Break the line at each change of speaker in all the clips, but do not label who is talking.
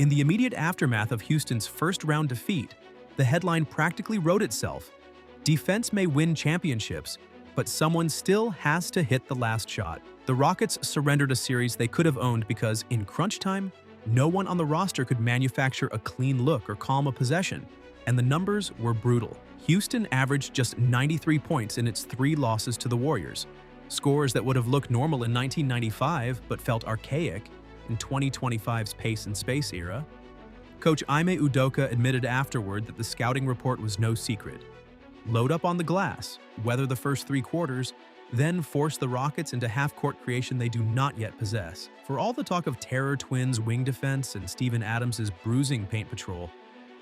In the immediate aftermath of Houston's first-round defeat, the headline practically wrote itself. Defense may win championships, but someone still has to hit the last shot. The Rockets surrendered a series they could have owned because, in crunch time, no one on the roster could manufacture a clean look or calm a possession, and the numbers were brutal. Houston averaged just 93 points in its 3 losses to the Warriors, scores that would have looked normal in 1995 but felt archaic in 2025's pace and space era. Coach Ime Udoka admitted afterward that the scouting report was no secret. Load up on the glass, weather the first 3 quarters, then force the Rockets into half-court creation they do not yet possess. For all the talk of Terror Twins' wing defense and Steven Adams' bruising paint patrol,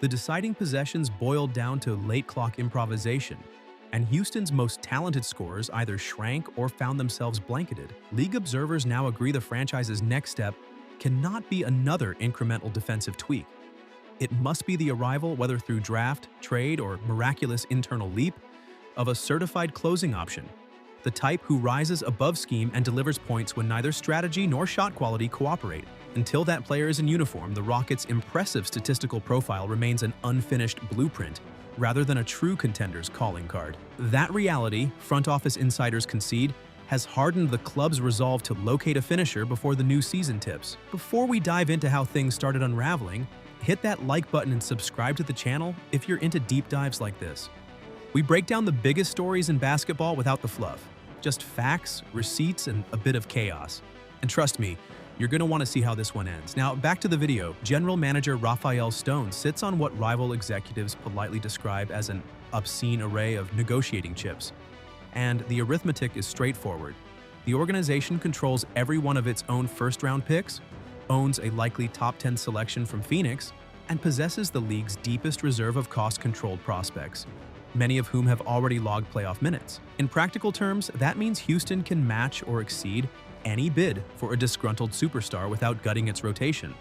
the deciding possessions boiled down to late-clock improvisation, and Houston's most talented scorers either shrank or found themselves blanketed. League observers now agree the franchise's next step cannot be another incremental defensive tweak. It must be the arrival, whether through draft, trade, or miraculous internal leap, of a certified closing option, the type who rises above scheme and delivers points when neither strategy nor shot quality cooperate. Until that player is in uniform, the Rockets' impressive statistical profile remains an unfinished blueprint, rather than a true contender's calling card. That reality, front office insiders concede, has hardened the club's resolve to locate a finisher before the new season tips. Before we dive into how things started unraveling, hit that like button and subscribe to the channel if you're into deep dives like this. We break down the biggest stories in basketball without the fluff. Just facts, receipts, and a bit of chaos. And trust me, you're going to want to see how this one ends. Now, back to the video. General Manager Rafael Stone sits on what rival executives politely describe as an obscene array of negotiating chips. And the arithmetic is straightforward. The organization controls every one of its own first-round picks, owns a likely top 10 selection from Phoenix, and possesses the league's deepest reserve of cost-controlled prospects, many of whom have already logged playoff minutes. In practical terms, that means Houston can match or exceed any bid for a disgruntled superstar without gutting its rotation.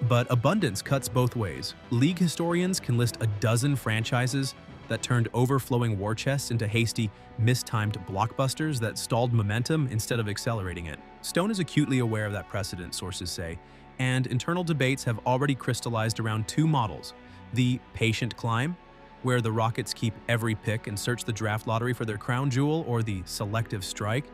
But abundance cuts both ways. League historians can list a dozen franchises that turned overflowing war chests into hasty, mistimed blockbusters that stalled momentum instead of accelerating it. Stone is acutely aware of that precedent, sources say, and internal debates have already crystallized around 2 models: the patient climb, where the Rockets keep every pick and search the draft lottery for their crown jewel, or the selective strike,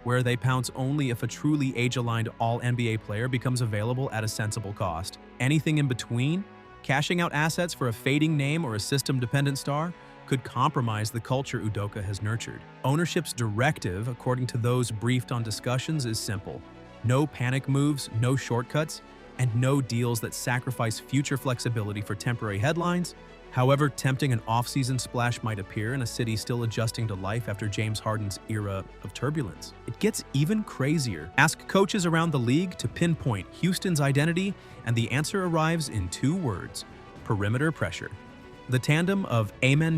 where they pounce only if a truly age-aligned all-NBA player becomes available at a sensible cost. Anything in between, cashing out assets for a fading name or a system-dependent star, could compromise the culture Udoka has nurtured. Ownership's directive, according to those briefed on discussions, is simple: no panic moves, no shortcuts, and no deals that sacrifice future flexibility for temporary headlines, however tempting an off-season splash might appear in a city still adjusting to life after James Harden's era of turbulence. It gets even crazier. Ask coaches around the league to pinpoint Houston's identity, and the answer arrives in 2 words: perimeter pressure. The tandem of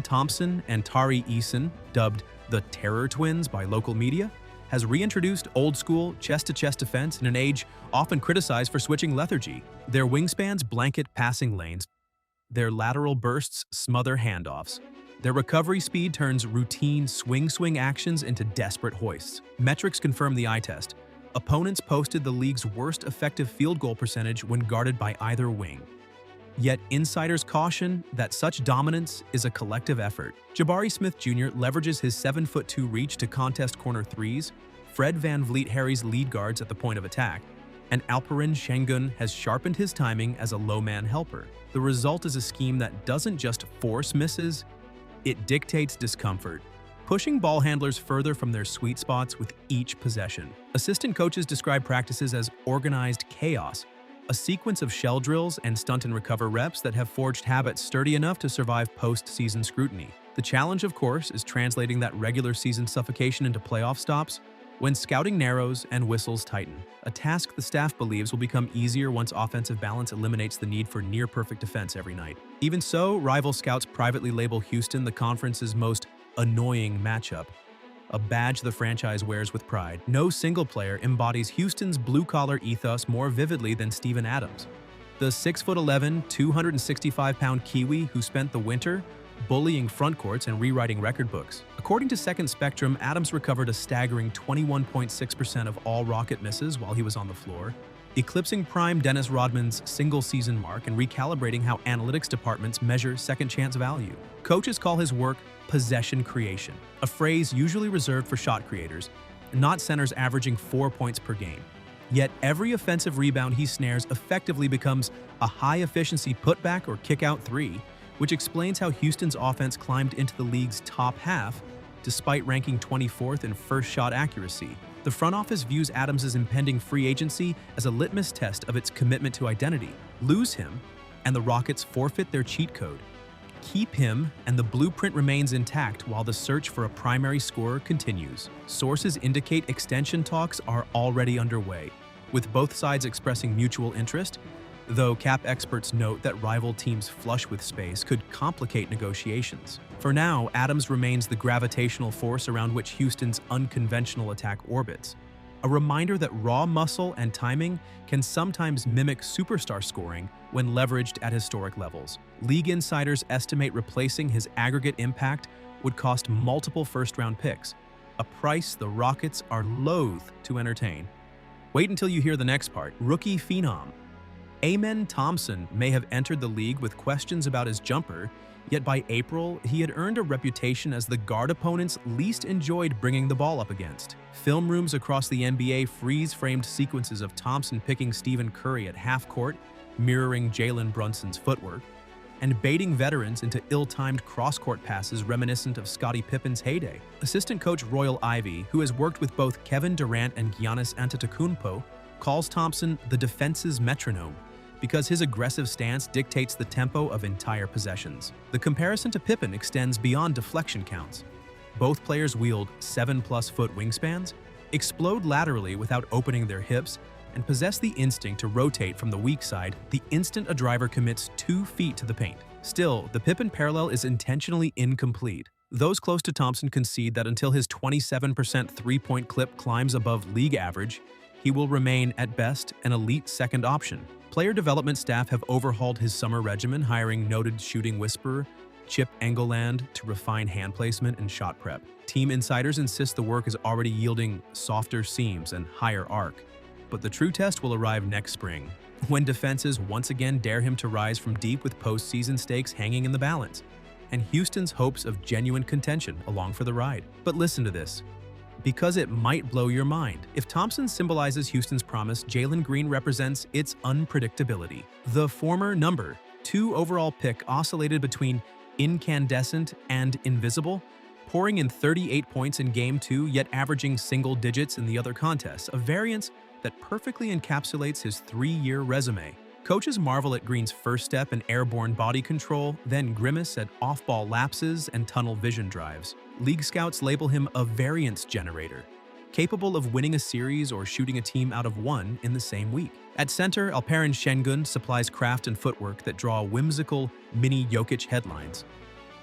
Thompson and Tari Eason, dubbed the Terror Twins by local media, has reintroduced old-school, chest-to-chest defense in an age often criticized for switching lethargy. Their wingspans blanket passing lanes, their lateral bursts smother handoffs. Their recovery speed turns routine swing-swing actions into desperate hoists. Metrics confirm the eye test. Opponents posted the league's worst effective field goal percentage when guarded by either wing. Yet insiders caution that such dominance is a collective effort. Jabari Smith Jr. leverages his 7'2" reach to contest corner threes, Fred VanVleet Harry's lead guards at the point of attack, and Alperen Şengün has sharpened his timing as a low-man helper. The result is a scheme that doesn't just force misses, it dictates discomfort, pushing ball handlers further from their sweet spots with each possession. Assistant coaches describe practices as organized chaos, a sequence of shell drills and stunt-and-recover reps that have forged habits sturdy enough to survive post-season scrutiny. The challenge, of course, is translating that regular season suffocation into playoff stops when scouting narrows and whistles tighten, a task the staff believes will become easier once offensive balance eliminates the need for near-perfect defense every night. Even so, rival scouts privately label Houston the conference's most annoying matchup, a badge the franchise wears with pride. No single player embodies Houston's blue-collar ethos more vividly than Steven Adams, the 6'11", 265-pound Kiwi who spent the winter bullying front courts and rewriting record books. According to Second Spectrum, Adams recovered a staggering 21.6% of all Rocket misses while he was on the floor, eclipsing prime Dennis Rodman's single-season mark and recalibrating how analytics departments measure second-chance value. Coaches call his work possession creation, a phrase usually reserved for shot creators, not centers averaging 4 points per game. Yet every offensive rebound he snares effectively becomes a high-efficiency putback or kick-out three, which explains how Houston's offense climbed into the league's top half despite ranking 24th in first shot accuracy. The front office views Adams' impending free agency as a litmus test of its commitment to identity. Lose him, and the Rockets forfeit their cheat code. Keep him, and the blueprint remains intact while the search for a primary scorer continues. Sources indicate extension talks are already underway, with both sides expressing mutual interest, though cap experts note that rival teams flush with space could complicate negotiations. For now, Adams remains the gravitational force around which Houston's unconventional attack orbits, a reminder that raw muscle and timing can sometimes mimic superstar scoring when leveraged at historic levels. League insiders estimate replacing his aggregate impact would cost multiple first-round picks, a price the Rockets are loath to entertain. Wait until you hear the next part. Rookie phenom. Ime Thompson may have entered the league with questions about his jumper, yet by April, he had earned a reputation as the guard opponents least enjoyed bringing the ball up against. Film rooms across the NBA freeze-framed sequences of Thompson picking Stephen Curry at half-court, mirroring Jalen Brunson's footwork, and baiting veterans into ill-timed cross-court passes reminiscent of Scottie Pippen's heyday. Assistant coach Royal Ivey, who has worked with both Kevin Durant and Giannis Antetokounmpo, calls Thompson the defense's metronome, because his aggressive stance dictates the tempo of entire possessions. The comparison to Pippen extends beyond deflection counts. Both players wield 7-plus-foot wingspans, explode laterally without opening their hips, and possess the instinct to rotate from the weak side the instant a driver commits 2 feet to the paint. Still, the Pippen parallel is intentionally incomplete. Those close to Thompson concede that until his 27% three-point clip climbs above league average, he will remain, at best, an elite second option. Player development staff have overhauled his summer regimen, hiring noted shooting whisperer Chip Engelland to refine hand placement and shot prep. Team insiders insist the work is already yielding softer seams and higher arc, but the true test will arrive next spring, when defenses once again dare him to rise from deep with postseason stakes hanging in the balance, and Houston's hopes of genuine contention along for the ride. But listen to this, because it might blow your mind. If Thompson symbolizes Houston's promise, Jalen Green represents its unpredictability. The former number 2 overall pick oscillated between incandescent and invisible, pouring in 38 points in Game 2, yet averaging single digits in the other contests, a variance that perfectly encapsulates his 3-year resume. Coaches marvel at Green's first step in airborne body control, then grimace at off-ball lapses and tunnel vision drives. League scouts label him a variance generator, capable of winning a series or shooting a team out of one in the same week. At center, Alperen Şengün supplies craft and footwork that draw whimsical mini Jokic headlines.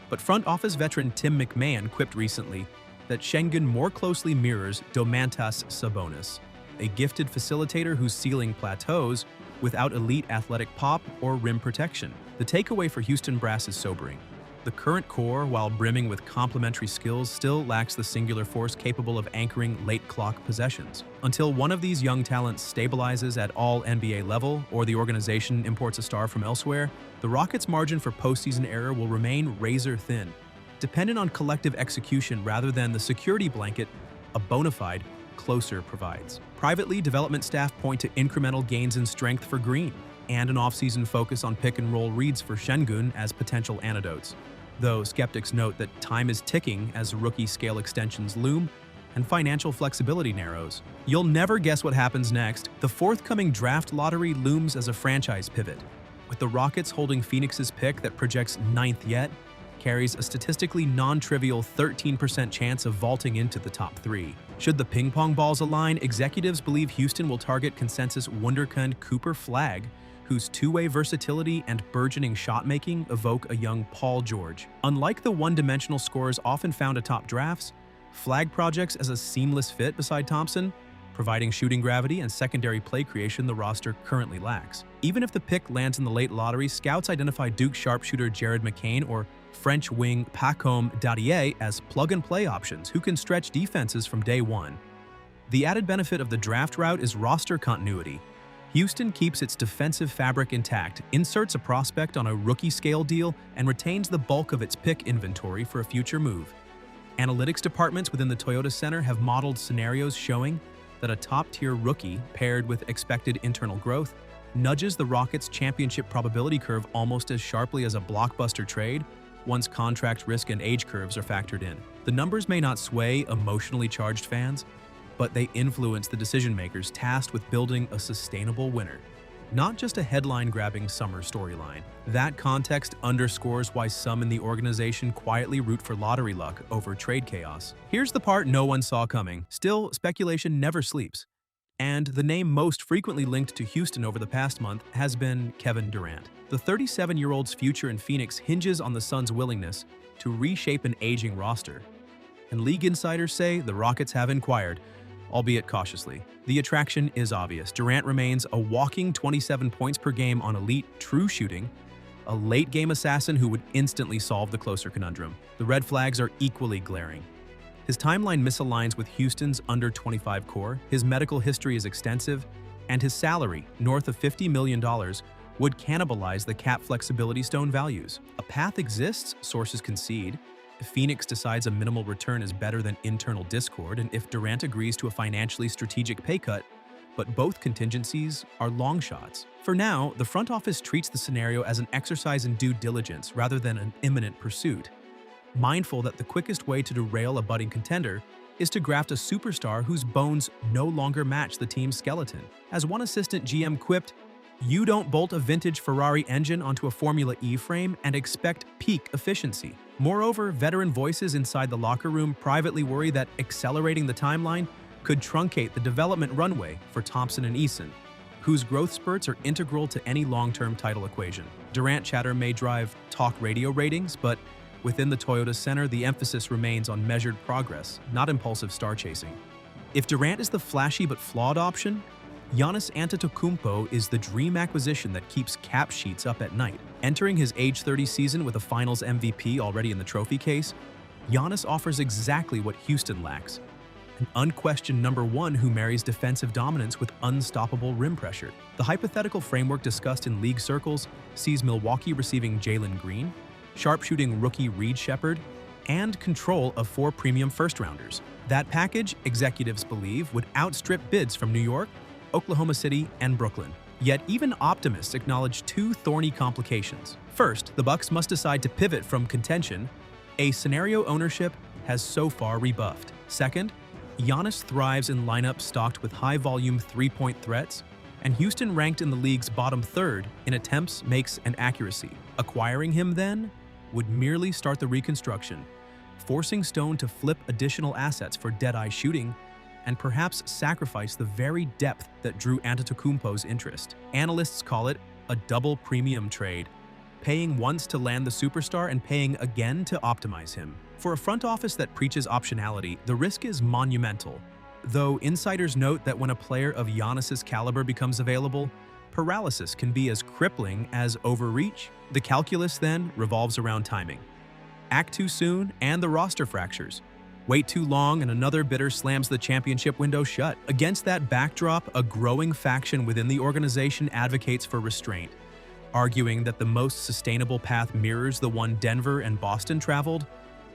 But front office veteran Tim McMahon quipped recently that Şengün more closely mirrors Domantas Sabonis, a gifted facilitator whose ceiling plateaus without elite athletic pop or rim protection. The takeaway for Houston brass is sobering. The current core, while brimming with complementary skills, still lacks the singular force capable of anchoring late-clock possessions. Until one of these young talents stabilizes at all NBA level or the organization imports a star from elsewhere, the Rockets' margin for postseason error will remain razor-thin, dependent on collective execution rather than the security blanket a bona fide closer provides. Privately, development staff point to incremental gains in strength for Green and an offseason focus on pick-and-roll reads for Şengün as potential antidotes, though skeptics note that time is ticking as rookie-scale extensions loom and financial flexibility narrows. You'll never guess what happens next. The forthcoming draft lottery looms as a franchise pivot, with the Rockets holding Phoenix's pick that projects 9th yet, carries a statistically non-trivial 13% chance of vaulting into the top 3. Should the ping-pong balls align, executives believe Houston will target consensus wunderkind Cooper Flagg, whose two-way versatility and burgeoning shot-making evoke a young Paul George. Unlike the one-dimensional scorers often found atop drafts, Flagg projects as a seamless fit beside Thompson, providing shooting gravity and secondary play creation the roster currently lacks. Even if the pick lands in the late lottery, scouts identify Duke sharpshooter Jared McCain or French wing Pacome Dadier as plug-and-play options who can stretch defenses from day one. The added benefit of the draft route is roster continuity. Houston keeps its defensive fabric intact, inserts a prospect on a rookie-scale deal, and retains the bulk of its pick inventory for a future move. Analytics departments within the Toyota Center have modeled scenarios showing that a top-tier rookie paired with expected internal growth nudges the Rockets' championship probability curve almost as sharply as a blockbuster trade once contract risk and age curves are factored in. The numbers may not sway emotionally charged fans, but they influence the decision-makers tasked with building a sustainable winner, not just a headline-grabbing summer storyline. That context underscores why some in the organization quietly root for lottery luck over trade chaos. Here's the part no one saw coming. Still, speculation never sleeps. And the name most frequently linked to Houston over the past month has been Kevin Durant. The 37-year-old's future in Phoenix hinges on the Suns' willingness to reshape an aging roster. And league insiders say the Rockets have inquired, albeit cautiously. The attraction is obvious. Durant remains a walking 27 points per game on elite true shooting, a late-game assassin who would instantly solve the closer conundrum. The red flags are equally glaring. His timeline misaligns with Houston's under-25 core, his medical history is extensive, and his salary, north of $50 million, would cannibalize the cap flexibility stone values. A path exists, sources concede. If Phoenix decides a minimal return is better than internal discord, and if Durant agrees to a financially strategic pay cut, but both contingencies are long shots. For now, the front office treats the scenario as an exercise in due diligence rather than an imminent pursuit, mindful that the quickest way to derail a budding contender is to graft a superstar whose bones no longer match the team's skeleton. As one assistant GM quipped, "You don't bolt a vintage Ferrari engine onto a Formula E frame and expect peak efficiency." Moreover, veteran voices inside the locker room privately worry that accelerating the timeline could truncate the development runway for Thompson and Eason, whose growth spurts are integral to any long-term title equation. Durant chatter may drive talk radio ratings, but within the Toyota Center, the emphasis remains on measured progress, not impulsive star chasing. If Durant is the flashy but flawed option, Giannis Antetokounmpo is the dream acquisition that keeps cap sheets up at night. Entering his age 30 season with a Finals MVP already in the trophy case, Giannis offers exactly what Houston lacks: an unquestioned number one who marries defensive dominance with unstoppable rim pressure. The hypothetical framework discussed in league circles sees Milwaukee receiving Jalen Green, sharpshooting rookie Reed Shepherd, and control of 4 premium first-rounders. That package, executives believe, would outstrip bids from New York, Oklahoma City, and Brooklyn. Yet even optimists acknowledge 2 thorny complications. First, the Bucks must decide to pivot from contention, a scenario ownership has so far rebuffed. Second, Giannis thrives in lineups stocked with high-volume three-point threats, and Houston ranked in the league's bottom third in attempts, makes, and accuracy. Acquiring him, then, would merely start the reconstruction, forcing Stone to flip additional assets for dead-eye shooting and perhaps sacrifice the very depth that drew Antetokounmpo's interest. Analysts call it a double premium trade, paying once to land the superstar and paying again to optimize him. For a front office that preaches optionality, the risk is monumental, though insiders note that when a player of Giannis's caliber becomes available, paralysis can be as crippling as overreach. The calculus, then, revolves around timing. Act too soon, and the roster fractures. Wait too long, and another bidder slams the championship window shut. Against that backdrop, a growing faction within the organization advocates for restraint, arguing that the most sustainable path mirrors the one Denver and Boston traveled: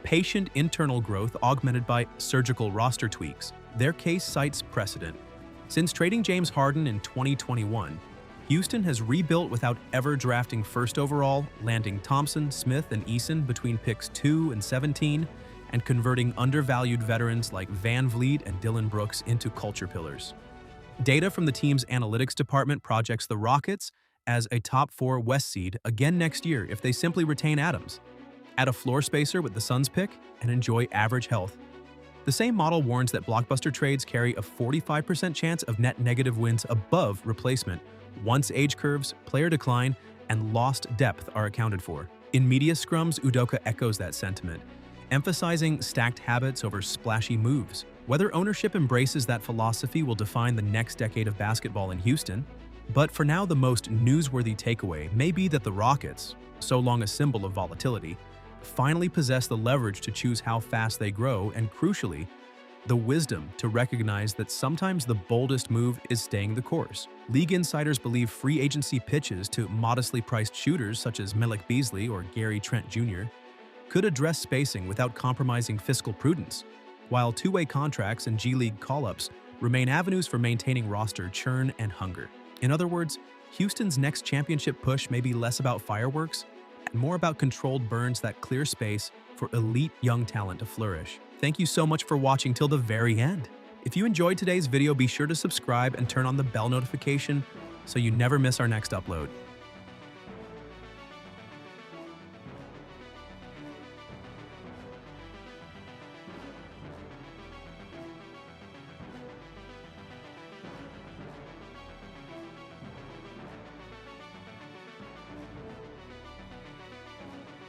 patient internal growth augmented by surgical roster tweaks. Their case cites precedent. Since trading James Harden in 2021, Houston has rebuilt without ever drafting first overall, landing Thompson, Smith, and Eason between picks 2 and 17, and converting undervalued veterans like Van Vliet and Dillon Brooks into culture pillars. Data from the team's analytics department projects the Rockets as a top 4 West seed again next year if they simply retain Adams, add a floor spacer with the Suns pick, and enjoy average health. The same model warns that blockbuster trades carry a 45% chance of net negative wins above replacement once age curves, player decline, and lost depth are accounted for. In media scrums, Udoka echoes that sentiment, emphasizing stacked habits over splashy moves. Whether ownership embraces that philosophy will define the next decade of basketball in Houston, but for now the most newsworthy takeaway may be that the Rockets, so long a symbol of volatility, finally possess the leverage to choose how fast they grow and, crucially, the wisdom to recognize that sometimes the boldest move is staying the course. League insiders believe free agency pitches to modestly priced shooters such as Malik Beasley or Gary Trent Jr. could address spacing without compromising fiscal prudence, while two-way contracts and G League call-ups remain avenues for maintaining roster churn and hunger. In other words, Houston's next championship push may be less about fireworks and more about controlled burns that clear space for elite young talent to flourish. Thank you so much for watching till the very end. If you enjoyed today's video, be sure to subscribe and turn on the bell notification so you never miss our next upload.